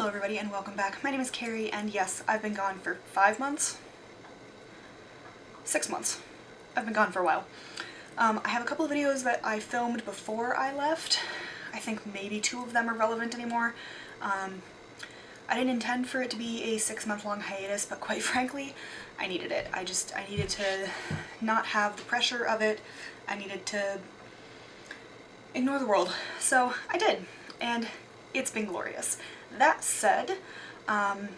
Hello everybody and welcome back. My name is Kari and yes, I've been gone for 5 months? 6 months. I've been gone for a while. I have a couple of videos that I filmed before I left. I think maybe 2 of them are relevant anymore. I didn't intend for it to be a 6-month-long hiatus, but quite frankly, I needed it. I needed to not have the pressure of it. I needed to ignore the world. So I did, and it's been glorious. That said, I'm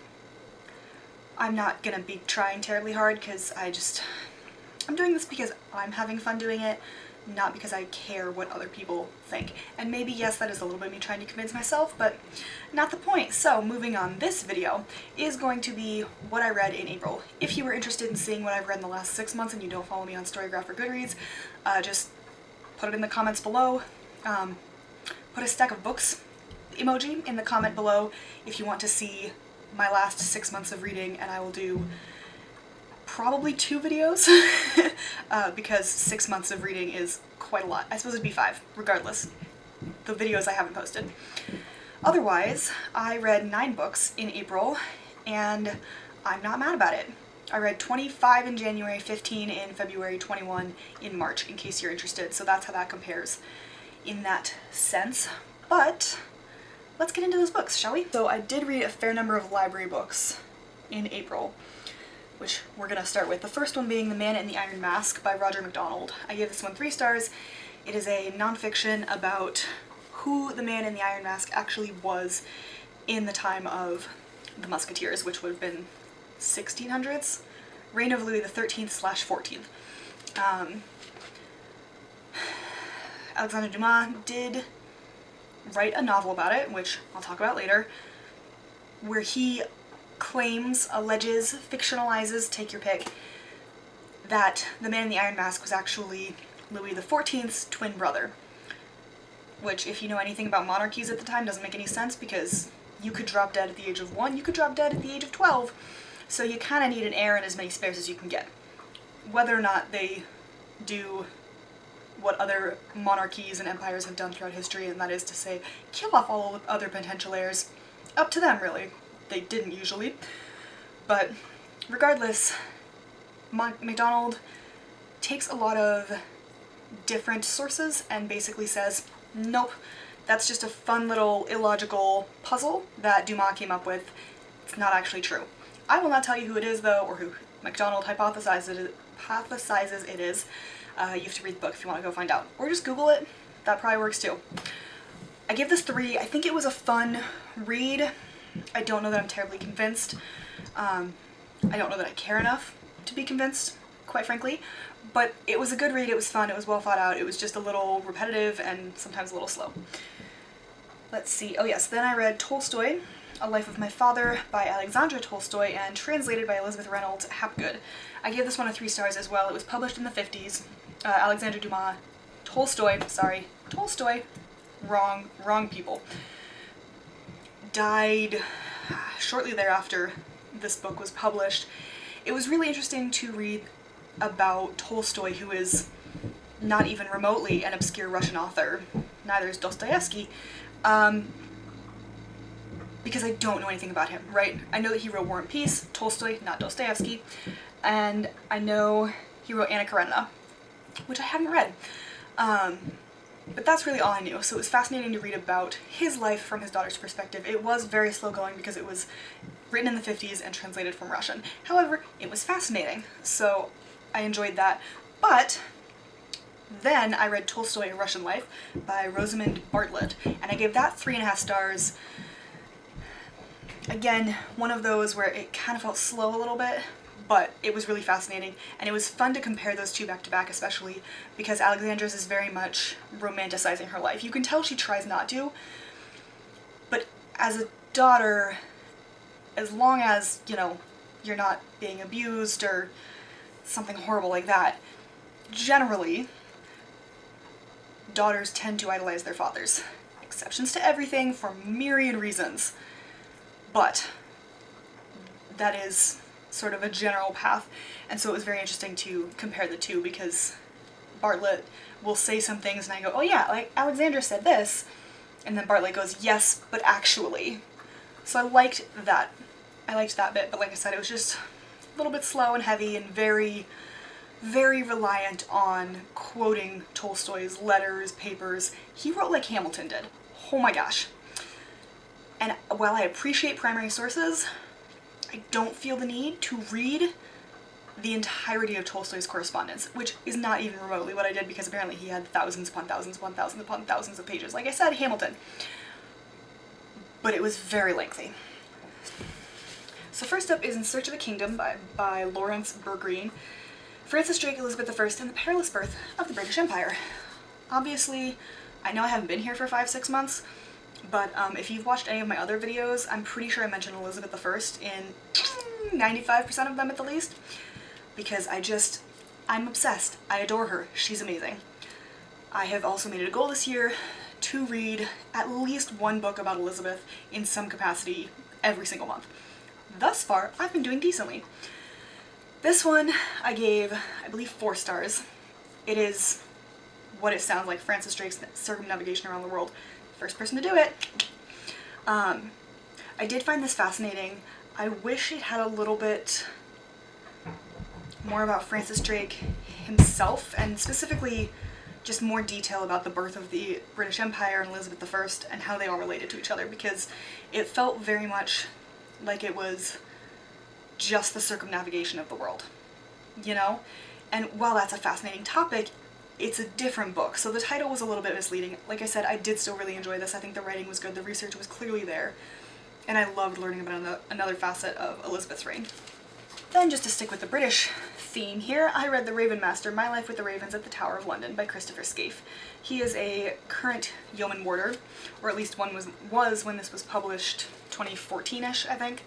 not gonna be trying terribly hard because I'm doing this because I'm having fun doing it, not because I care what other people think. And maybe, yes, that is a little bit me trying to convince myself, but not the point. So moving on, this video is going to be what I read in April. If you were interested in seeing what I've read in the last 6 months and you don't follow me on Storygraph or Goodreads, just put it in the comments below. Put a stack of books emoji in the comment below if you want to see my last 6 months of reading, and I will do probably 2 videos because 6 months of reading is quite a lot. I suppose it'd be 5, regardless. The videos I haven't posted. Otherwise, I read 9 books in April, and I'm not mad about it. I read 25 in January, 15 in February, 21 in March, in case you're interested. So that's how that compares in that sense. But let's get into those books, shall we? So I did read a fair number of library books in April, which we're gonna start with. The first one being The Man in the Iron Mask by Roger MacDonald. I gave this one 3 stars. It is a nonfiction about who the Man in the Iron Mask actually was in the time of the Musketeers, which would have been 1600s, reign of Louis XIII/14th. Alexandre Dumas did write a novel about it, which I'll talk about later, where he claims, alleges, fictionalizes, take your pick, that the Man in the Iron Mask was actually Louis XIV's twin brother. Which, if you know anything about monarchies at the time, doesn't make any sense, because you could drop dead at the age of 1, you could drop dead at the age of 12, so you kind of need an heir and as many spares as you can get. Whether or not they do what other monarchies and empires have done throughout history, and that is to say, kill off all other potential heirs. Up to them, really. They didn't usually. But regardless, MacDonald takes a lot of different sources and basically says, nope, that's just a fun little illogical puzzle that Dumas came up with. It's not actually true. I will not tell you who it is, though, or who MacDonald hypothesizes it is. You have to read the book if you want to go find out. Or just Google it. That probably works too. I give this 3. I think it was a fun read. I don't know that I'm terribly convinced. I don't know that I care enough to be convinced, quite frankly. But it was a good read, it was fun, it was well thought out, it was just a little repetitive and sometimes a little slow. Let's see. Oh yes, then I read Tolstoy, A Life of My Father by Alexandre Tolstoy and translated by Elizabeth Reynolds Hapgood. I gave this one a 3 stars as well. It was published in the 50s. Alexandre Dumas, Tolstoy, wrong people, died shortly thereafter this book was published. It was really interesting to read about Tolstoy, who is not even remotely an obscure Russian author. Neither is Dostoevsky. Because I don't know anything about him, right? I know that he wrote War and Peace, Tolstoy, not Dostoevsky, and I know he wrote Anna Karenina, which I haven't read. But that's really all I knew, so it was fascinating to read about his life from his daughter's perspective. It was very slow going because it was written in the 50s and translated from Russian. However, it was fascinating, so I enjoyed that. But then I read Tolstoy, A Russian Life by Rosamund Bartlett, and I gave that 3.5 stars. Again, one of those where it kind of felt slow a little bit, but it was really fascinating, and it was fun to compare those 2 back to back, especially because Alexandra's is very much romanticizing her life. You can tell she tries not to, but as a daughter, as long as, you know, you're not being abused or something horrible like that, generally, daughters tend to idolize their fathers. Exceptions to everything for myriad reasons. But that is sort of a general path, and so it was very interesting to compare the 2 because Bartlett will say some things and I go, oh yeah, like Alexandra said this, and then Bartlett goes, yes, but actually. So I liked that. I liked that bit, but like I said, it was just a little bit slow and heavy and very, very reliant on quoting Tolstoy's letters, papers. He wrote like Hamilton did. Oh my gosh. And while I appreciate primary sources, I don't feel the need to read the entirety of Tolstoy's correspondence, which is not even remotely what I did because apparently he had thousands upon thousands upon thousands upon thousands of pages. Like I said, Hamilton. But it was very lengthy. So first up is In Search of a Kingdom by Lawrence Bergreen, Francis Drake, Elizabeth I, and the Perilous Birth of the British Empire. Obviously, I know I haven't been here for 5-6 months, but if you've watched any of my other videos, I'm pretty sure I mentioned Elizabeth I in 95% of them at the least, because I'm obsessed. I adore her. She's amazing. I have also made it a goal this year to read at least one book about Elizabeth in some capacity every single month. Thus far, I've been doing decently. This one I gave, I believe, 4 stars. It is what it sounds like, Francis Drake's circumnavigation around the world. First person to do it. I did find this fascinating. I wish it had a little bit more about Francis Drake himself, and specifically just more detail about the birth of the British Empire and Elizabeth I and how they all related to each other, because it felt very much like it was just the circumnavigation of the world, you know? And while that's a fascinating topic, it's a different book, so the title was a little bit misleading. Like I said, I did still really enjoy this. I think the writing was good, the research was clearly there, and I loved learning about another facet of Elizabeth's reign. Then, just to stick with the British theme here, I read The Raven Master, My Life with the Ravens at the Tower of London by Christopher Scaife. He is a current yeoman warder, or at least one was when this was published, 2014-ish, I think.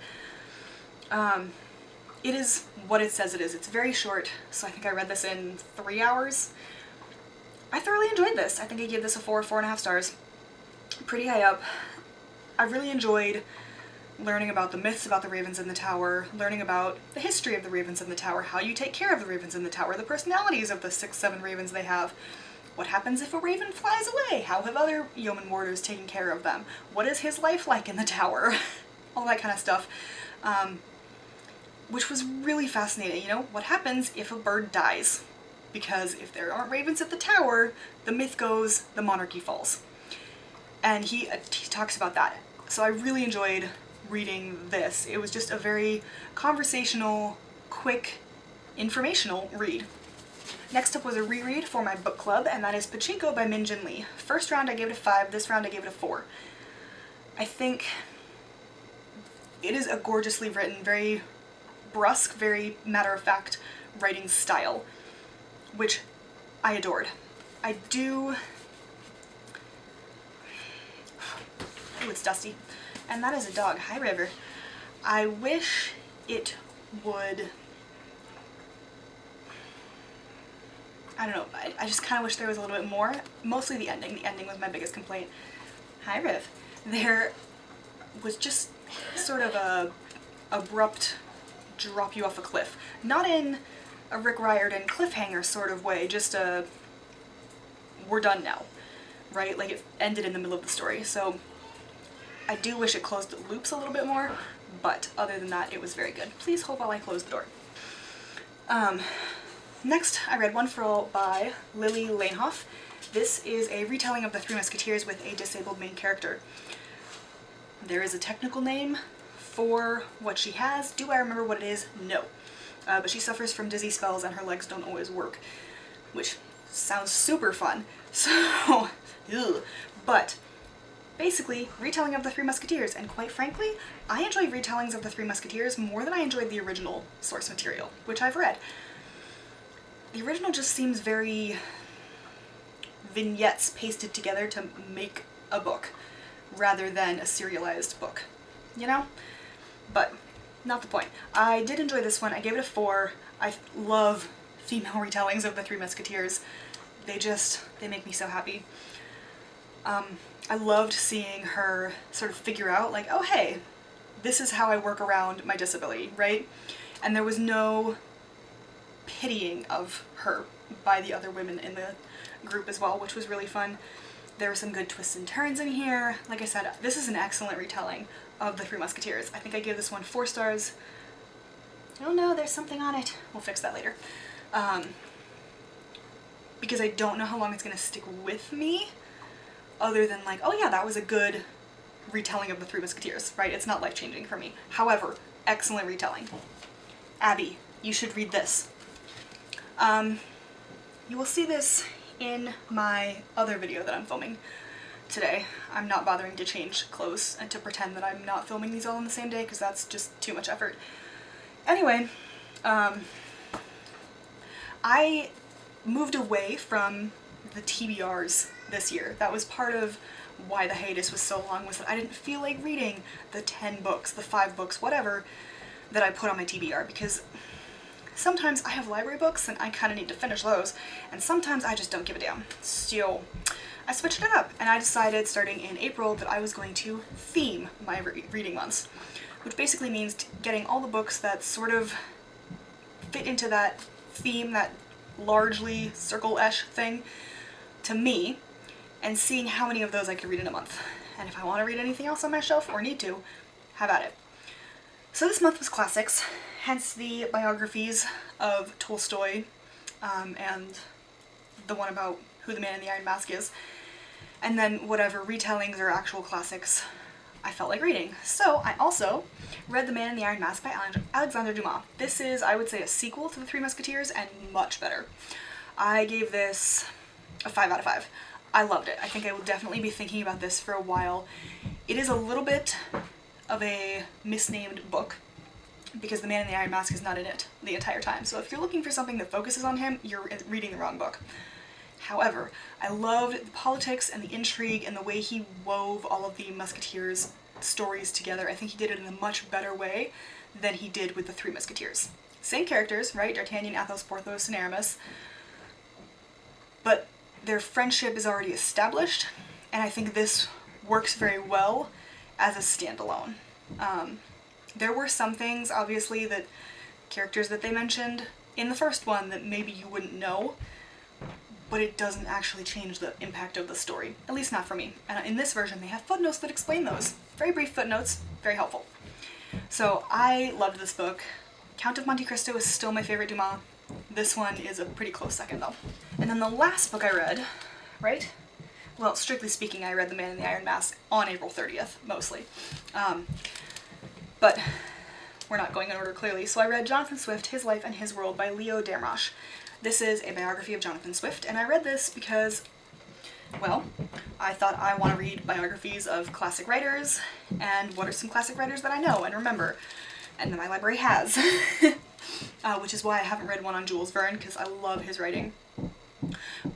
It is what it says it is. It's very short, so I think I read this in 3 hours. I thoroughly enjoyed this. I think I gave this a 4.5 stars. Pretty high up. I really enjoyed learning about the myths about the ravens in the tower, learning about the history of the ravens in the tower, how you take care of the ravens in the tower, the personalities of the 6-7 ravens they have, what happens if a raven flies away, how have other yeoman warders taken care of them, what is his life like in the tower, all that kind of stuff, which was really fascinating. You know, what happens if a bird dies? Because if there aren't ravens at the tower, the myth goes, the monarchy falls. And he talks about that. So I really enjoyed reading this. It was just a very conversational, quick, informational read. Next up was a reread for my book club, and that is Pachinko by Min Jin Lee. First round I gave it a 5, this round I gave it a 4. I think it is a gorgeously written, very brusque, very matter-of-fact writing style, which I adored. I do... Oh, it's dusty. And that is a dog. Hi, River. I wish it would... I don't know, I just kind of wish there was a little bit more. Mostly the ending. The ending was my biggest complaint. Hi, Riv. There was just sort of a abrupt drop you off a cliff. Not in a Rick Riordan cliffhanger sort of way, just a we're done now, right? Like it ended in the middle of the story. So I do wish it closed the loops a little bit more, but other than that, it was very good. Please hold while I close the door. Next, I read One for All by Lily Lanehoff. This is a retelling of The Three Musketeers with a disabled main character. There is a technical name for what she has. Do I remember what it is? No. But she suffers from dizzy spells and her legs don't always work, which sounds super fun. So, ugh. But basically, retelling of The Three Musketeers, and quite frankly, I enjoy retellings of The Three Musketeers more than I enjoyed the original source material, which I've read. The original just seems very vignettes pasted together to make a book, rather than a serialized book, you know? But not the point. I did enjoy this one. I gave it a 4. I love female retellings of The Three Musketeers. They make me so happy. I loved seeing her sort of figure out, like, oh hey, this is how I work around my disability, right? And there was no pitying of her by the other women in the group as well, which was really fun. There were some good twists and turns in here. Like I said, this is an excellent retelling. of the Three Musketeers. I think I gave this one 4 stars. Oh no, there's something on it. We'll fix that later. Because I don't know how long it's going to stick with me, other than like, oh yeah, that was a good retelling of the Three Musketeers, right? It's not life-changing for me. However, excellent retelling. Abby, you should read this. You will see this in my other video that I'm filming today. I'm not bothering to change clothes and to pretend that I'm not filming these all on the same day, because that's just too much effort. Anyway, I moved away from the TBRs this year. That was part of why the hiatus was so long, was that I didn't feel like reading the 10 books, the 5 books, whatever, that I put on my TBR, because sometimes I have library books and I kind of need to finish those, and sometimes I just don't give a damn. So I switched it up, and I decided starting in April that I was going to theme my reading months, which basically means getting all the books that sort of fit into that theme, that largely circle-esh thing, to me, and seeing how many of those I could read in a month. And if I want to read anything else on my shelf, or need to, have at it. So this month was classics, hence the biographies of Tolstoy, and the one about Who the Man in the Iron Mask Is, and then whatever retellings or actual classics I felt like reading. So I also read The Man in the Iron Mask by Alexandre Dumas. This is, I would say, a sequel to The Three Musketeers, and much better. I gave this a 5 out of 5. I loved it. I think I will definitely be thinking about this for a while. It is a little bit of a misnamed book, because the Man in the Iron Mask is not in it the entire time. So if you're looking for something that focuses on him, you're reading the wrong book. However, I loved the politics and the intrigue and the way he wove all of the Musketeers' stories together. I think he did it in a much better way than he did with the Three Musketeers. Same characters, right? D'Artagnan, Athos, Porthos, and Aramis. But their friendship is already established, and I think this works very well as a standalone. There were some things, obviously, that characters that they mentioned in the first one that maybe you wouldn't know, but it doesn't actually change the impact of the story, at least not for me. And in this version, they have footnotes that explain those. Very brief footnotes, very helpful. So I loved this book. Count of Monte Cristo is still my favorite Dumas. This one is a pretty close second, though. And then the last book I read, right? Well, strictly speaking, I read The Man in the Iron Mask on April 30th, mostly. But we're not going in order, clearly. So I read Jonathan Swift, His Life and His World by Leo Darmroch. This is a biography of Jonathan Swift, and I read this because, well, I thought I want to read biographies of classic writers, and what are some classic writers that I know and remember, and that my library has. Which is why I haven't read one on Jules Verne, because I love his writing.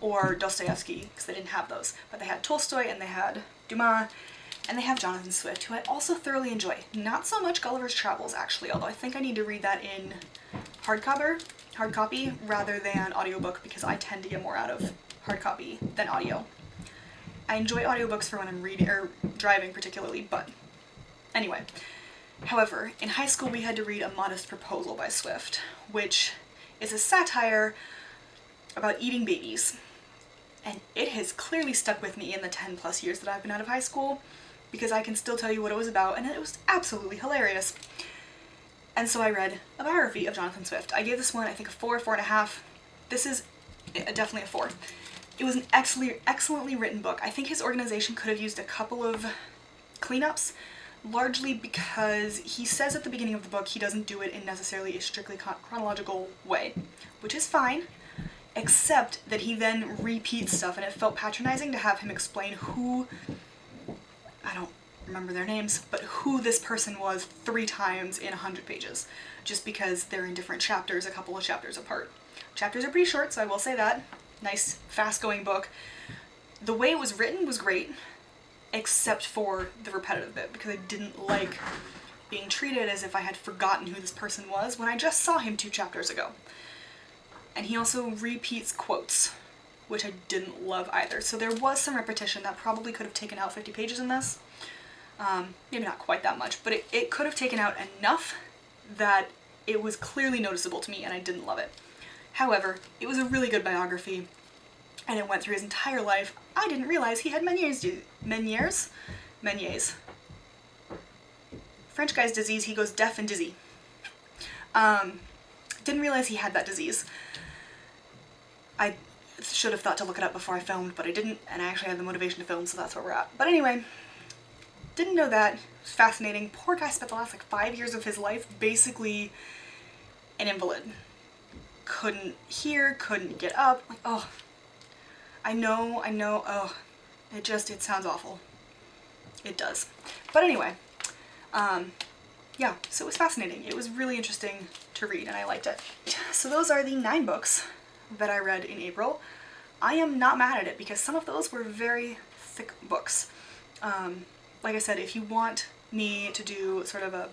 Or Dostoevsky, because they didn't have those. But they had Tolstoy, and they had Dumas, and they have Jonathan Swift, who I also thoroughly enjoy. Not so much Gulliver's Travels, actually, although I think I need to read that in hard copy, rather than audiobook, because I tend to get more out of hard copy than audio. I enjoy audiobooks for when I'm reading, or driving particularly, but anyway. However, in high school we had to read A Modest Proposal by Swift, which is a satire about eating babies. And it has clearly stuck with me in the 10 plus years that I've been out of high school, because I can still tell you what it was about, and it was absolutely hilarious. And so I read a biography of Jonathan Swift. I gave this one, I think, a 4, 4.5. This is definitely a 4. It was an excellently written book. I think his organization could have used a couple of cleanups, largely because he says at the beginning of the book he doesn't do it in necessarily a strictly chronological way, which is fine, except that he then repeats stuff, and it felt patronizing to have him explain who, I don't remember their names, but who this person was 3 times in 100 pages, just because they're in different chapters, a couple of chapters apart. Chapters are pretty short, so I will say that. Nice, fast-going book. The way it was written was great, except for the repetitive bit, because I didn't like being treated as if I had forgotten who this person was when I just saw him 2 chapters ago. And he also repeats quotes, which I didn't love either. So there was some repetition that probably could have taken out 50 pages in this. Maybe not quite that much, but it could have taken out enough that it was clearly noticeable to me, and I didn't love it. However, it was a really good biography, and it went through his entire life. I didn't realize he had Meniere's. French guy's disease, he goes deaf and dizzy. Didn't realize he had that disease. I should have thought to look it up before I filmed, but I didn't, and I actually had the motivation to film, so that's where we're at. But anyway, didn't know that. It was fascinating. Poor guy spent the last like 5 years of his life basically an invalid. Couldn't hear, couldn't get up. Like, oh, I know, oh, it sounds awful. It does. But anyway, yeah, so it was fascinating. It was really interesting to read, and I liked it. So those are the 9 books that I read in April. I am not mad at it because some of those were very thick books. Like I said, if you want me to do sort of a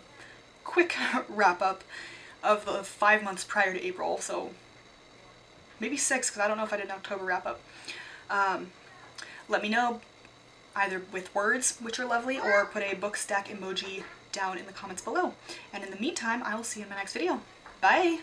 quick wrap-up of the 5 months prior to April, so maybe 6, because I don't know if I did an October wrap-up, let me know, either with words, which are lovely, or put a book stack emoji down in the comments below. And in the meantime, I will see you in my next video. Bye!